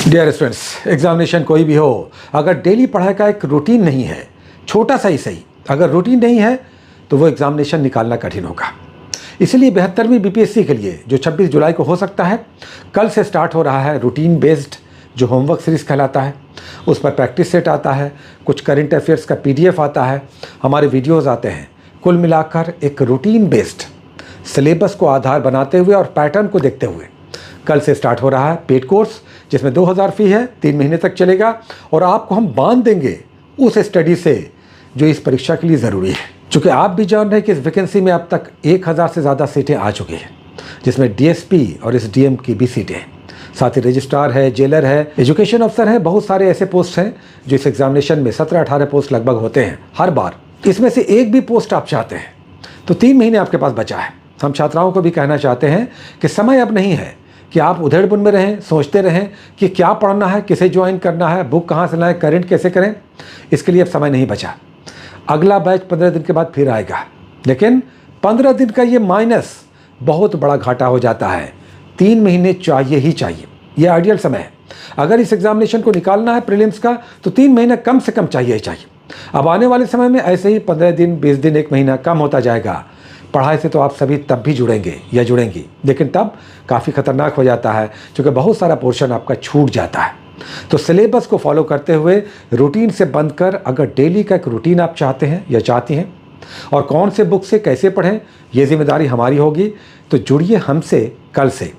Dear students, examination कोई भी हो, अगर डेली पढ़ाई का एक रूटीन नहीं है, छोटा सा ही सही, अगर रूटीन नहीं है तो वो एग्जामिनेशन निकालना कठिन होगा। इसलिए 72वीं बीपीएससी के लिए जो 26 जुलाई को हो सकता है, कल से स्टार्ट हो रहा है रूटीन बेस्ड जो होमवर्क सीरीज़ कहलाता है। उस पर प्रैक्टिस सेट आता है, कुछ करंट अफेयर्स का PDF आता है, हमारे वीडियोज़ आते हैं। कुल मिलाकर एक रूटीन बेस्ड सिलेबस को आधार बनाते हुए और पैटर्न को देखते हुए कल से स्टार्ट हो रहा है पेड कोर्स, जिसमें 2000 फ़ी है, 3 महीने तक चलेगा और आपको हम बांध देंगे उस स्टडी से जो इस परीक्षा के लिए ज़रूरी है। चूँकि आप भी जान रहे हैं कि इस वैकेंसी में अब तक 1000 से ज़्यादा सीटें आ चुकी हैं, जिसमें DSP और इस DM की भी सीटें हैं। साथ ही रजिस्ट्रार है, जेलर है, एजुकेशन अफसर है, बहुत सारे ऐसे पोस्ट हैं जो इस एग्जामिनेशन में 17-18 पोस्ट लगभग होते हैं हर बार। इसमें से एक भी पोस्ट आप चाहते हैं तो 3 महीने आपके पास बचा है। हम छात्राओं को भी कहना चाहते हैं कि समय अब नहीं है कि आप उधेड़-बुन में रहें, सोचते रहें कि क्या पढ़ना है, किसे ज्वाइन करना है, बुक कहाँ से लाएं, करंट कैसे करें। इसके लिए अब समय नहीं बचा। अगला बैच 15 दिन के बाद फिर आएगा, लेकिन 15 दिन का ये माइनस बहुत बड़ा घाटा हो जाता है। 3 महीने चाहिए ही चाहिए, ये आइडियल समय है। अगर इस एग्जामिनेशन को निकालना है प्रीलिम्स का तो 3 महीने कम से कम चाहिए ही चाहिए। अब आने वाले समय में ऐसे ही 15 दिन, 20 दिन, 1 महीना कम होता जाएगा। पढ़ाई से तो आप सभी तब भी जुड़ेंगे या जुड़ेंगी, लेकिन तब काफ़ी खतरनाक हो जाता है क्योंकि बहुत सारा पोर्शन आपका छूट जाता है। तो सिलेबस को फॉलो करते हुए रूटीन से बंद कर अगर डेली का एक रूटीन आप चाहते हैं या चाहती हैं और कौन से बुक से कैसे पढ़ें, ये जिम्मेदारी हमारी होगी। तो जुड़िए हमसे कल से।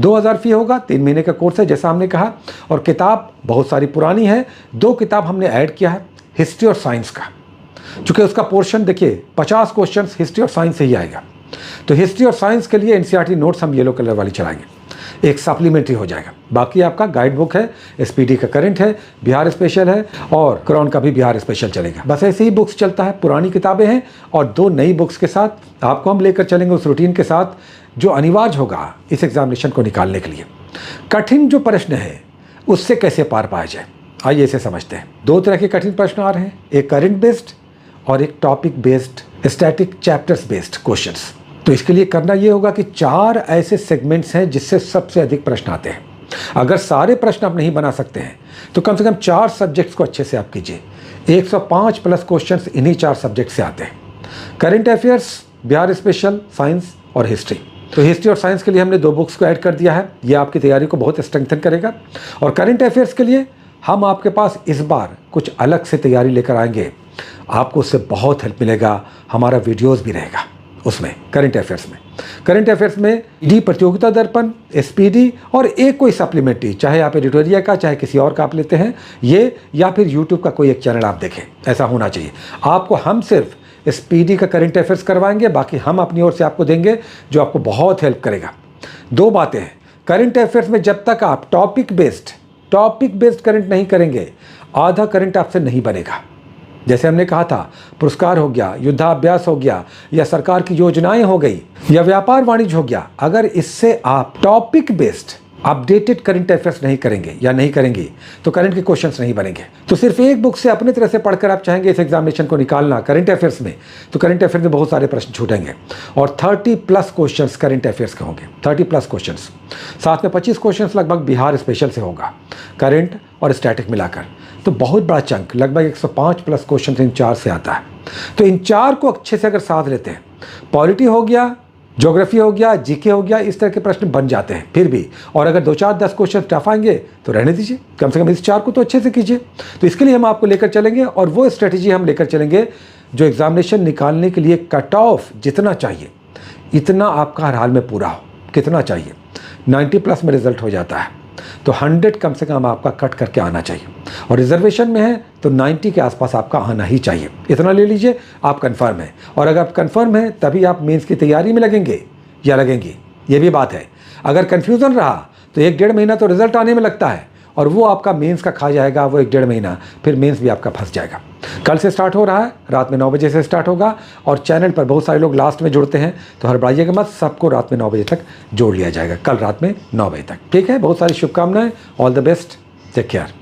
2000 फ़ी होगा, 3 महीने का कोर्स है जैसा हमने कहा, और किताब बहुत सारी पुरानी है। 2 किताब हमने ऐड किया है, हिस्ट्री और साइंस का। चूँकि उसका पोर्शन देखिए 50 क्वेश्चन हिस्ट्री और साइंस से ही आएगा, तो हिस्ट्री और साइंस के लिए NCERT नोट्स हम येलो कलर वाली चलाएंगे, एक सप्लीमेंट्री हो जाएगा। बाकी आपका गाइड बुक है, SPD का करंट है, बिहार स्पेशल है और क्रॉन का भी बिहार स्पेशल चलेगा। बस ऐसे ही बुक्स चलता है, पुरानी किताबें हैं और 2 नई बुक्स के साथ आपको हम लेकर चलेंगे उस रूटीन के साथ जो अनिवार्य होगा इस एग्जामिनेशन को निकालने के लिए। कठिन जो प्रश्न है उससे कैसे पार पाया जाए, आइए इसे समझते हैं। 2 तरह के कठिन प्रश्न आ रहे हैं, एक करंट बेस्ड और एक topic based static chapters based questions. तो इसके लिए करना ये होगा कि 4 ऐसे सेगमेंट्स हैं जिससे सबसे अधिक प्रश्न आते हैं। अगर सारे प्रश्न आप नहीं बना सकते हैं तो कम से कम 4 सब्जेक्ट्स को अच्छे से आप कीजिए। 105 प्लस क्वेश्चंस इन्हीं 4 सब्जेक्ट से आते हैं, current affairs, Bihar special, science और हिस्ट्री। तो हिस्ट्री और साइंस के लिए हमने 2 बुक्स को ऐड कर दिया है, ये आपकी तैयारी को बहुत स्ट्रेंथन करेगा। और करंट अफेयर्स के लिए हम आपके पास इस बार कुछ अलग से तैयारी लेकर आएंगे, आपको उससे बहुत हेल्प मिलेगा। हमारा वीडियोस भी रहेगा उसमें, करंट अफेयर्स में ED प्रतियोगिता दर्पण, SPD और एक कोई सप्लीमेंट्री, चाहे आप एडिटोरिया का चाहे किसी और का आप लेते हैं ये, या फिर YouTube का कोई एक चैनल आप देखें, ऐसा होना चाहिए। आपको हम सिर्फ SPD का करंट अफेयर्स करवाएंगे, बाकी हम अपनी ओर से आपको देंगे जो आपको बहुत हेल्प करेगा। 2 बातें हैं, करंट अफेयर्स में जब तक आप टॉपिक बेस्ड करंट नहीं करेंगे, आधा करंट आपसे नहीं बनेगा। जैसे हमने कहा था, पुरस्कार हो गया, युद्धाभ्यास हो गया, या सरकार की योजनाएं हो गई, या व्यापार वाणिज्य हो गया, अगर इससे आप topic based updated current affairs नहीं करेंगे या नहीं करेंगे तो करंट के क्वेश्चंस नहीं बनेंगे। तो सिर्फ एक बुक से अपनी तरह से पढ़कर आप चाहेंगे इस एग्जामिनेशन को निकालना करंट अफेयर्स में, तो करंट अफेयर्स में बहुत सारे प्रश्न छूटेंगे और 30 प्लस क्वेश्चंस करंट अफेयर्स के होंगे, 30 प्लस क्वेश्चंस। साथ में 25 क्वेश्चंस लगभग बिहार स्पेशल से होगा, करंट और स्टैटिक मिलाकर। तो बहुत बड़ा चंक, लगभग 105 प्लस क्वेश्चन इन 4 से आता है। तो इन 4 को अच्छे से अगर साथ लेते हैं, पॉलिटी हो गया, ज्योग्राफी हो गया, GK हो गया, इस तरह के प्रश्न बन जाते हैं फिर भी। और अगर 2-4-10 क्वेश्चन टफ आएंगे तो रहने दीजिए, कम से कम इस 4 को तो अच्छे से कीजिए। तो इसके लिए हम आपको लेकर चलेंगे और वो स्ट्रेटेजी हम लेकर चलेंगे जो एग्जामिनेशन निकालने के लिए कट ऑफ जितना चाहिए इतना आपका हर हाल में पूरा हो। कितना चाहिए? 90 प्लस में रिजल्ट हो जाता है, तो 100 कम से कम आपका कट करके आना चाहिए, और रिजर्वेशन में है तो 90 के आसपास आपका आना ही चाहिए। इतना ले लीजिए, आप कंफर्म हैं। और अगर आप कंफर्म हैं तभी आप मेंस की तैयारी में लगेंगे या लगेंगी, ये भी बात है। अगर कन्फ्यूज़न रहा तो 1-1.5 महीना तो रिजल्ट आने में लगता है और वो आपका मेंस का खा जाएगा, वो 1-1.5 महीना, फिर मेंस भी आपका फंस जाएगा। कल से स्टार्ट हो रहा है, रात में 9 बजे से स्टार्ट होगा और चैनल पर बहुत सारे लोग लास्ट में जुड़ते हैं, तो हड़बड़ाइएगा मत, सबको रात में 9 बजे तक जोड़ लिया जाएगा, कल रात में 9 बजे तक। ठीक है, बहुत सारी शुभकामनाएं, all the best, take care.